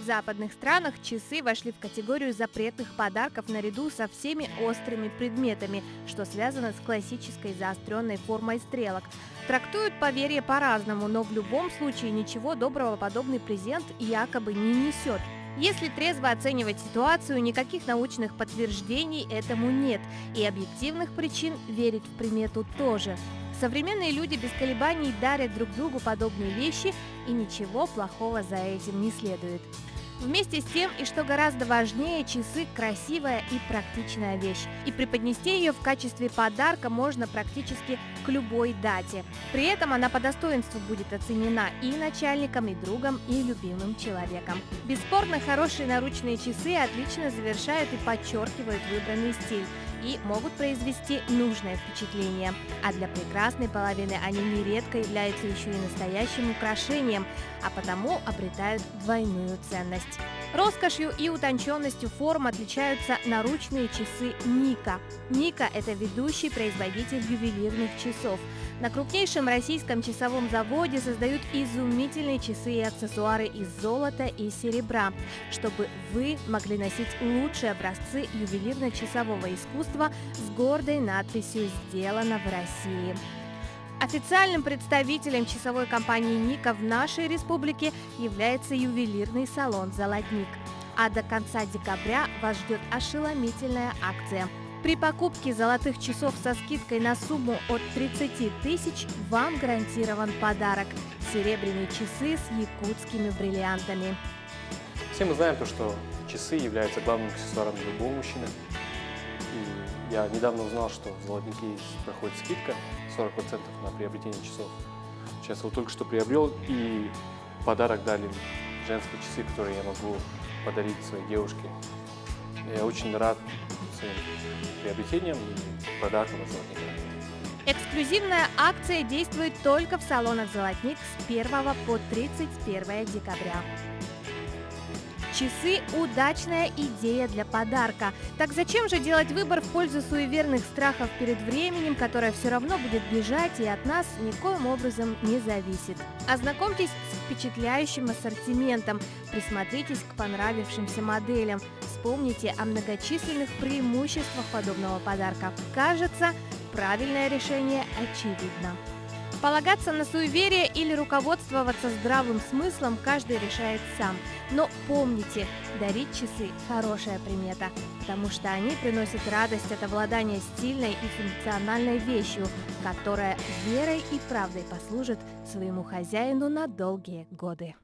западных странах часы вошли в категорию запретных подарков наряду со всеми острыми предметами, что связано с классической заостренной формой стрелок. Трактуют поверье по-разному, но в любом случае ничего доброго подобный презент якобы не несет. Если трезво оценивать ситуацию, никаких научных подтверждений этому нет, и объективных причин верить в примету тоже. Современные люди без колебаний дарят друг другу подобные вещи, и ничего плохого за этим не следует. Вместе с тем, и что гораздо важнее, часы – красивая и практичная вещь. И преподнести ее в качестве подарка можно практически к любой дате. При этом она по достоинству будет оценена и начальником, и другом, и любимым человеком. Бесспорно, хорошие наручные часы отлично завершают и подчеркивают выбранный стиль и могут произвести нужное впечатление. А для прекрасной половины они нередко являются еще и настоящим украшением, а потому обретают двойную ценность. Роскошью и утонченностью форм отличаются наручные часы Ника. Ника – это ведущий производитель ювелирных часов. На крупнейшем российском часовом заводе создают изумительные часы и аксессуары из золота и серебра, чтобы вы могли носить лучшие образцы ювелирно-часового искусства с гордой надписью «Сделано в России». Официальным представителем часовой компании Ника в нашей республике является ювелирный салон «Золотник». А до конца декабря вас ждет ошеломительная акция. При покупке золотых часов со скидкой на сумму от 30 тысяч вам гарантирован подарок – серебряные часы с якутскими бриллиантами. Все мы знаем то, что часы являются главным аксессуаром любого мужчины. И я недавно узнал, что в «Золотнике» проходит скидка 40% на приобретение часов. Сейчас его только что приобрел, и в подарок дали женские часы, которые я могу подарить своей девушке. Я очень рад своим приобретением и подарком от «Золотника». Эксклюзивная акция действует только в салонах «Золотник» с 1 по 31 декабря. Часы – удачная идея для подарка. Так зачем же делать выбор в пользу суеверных страхов перед временем, которое все равно будет бежать и от нас никоим образом не зависит? Ознакомьтесь с впечатляющим ассортиментом, присмотритесь к понравившимся моделям, вспомните о многочисленных преимуществах подобного подарка. Кажется, правильное решение очевидно. Полагаться на суеверие или руководствоваться здравым смыслом каждый решает сам. Но помните, дарить часы – хорошая примета, потому что они приносят радость от обладания стильной и функциональной вещью, которая верой и правдой послужит своему хозяину на долгие годы.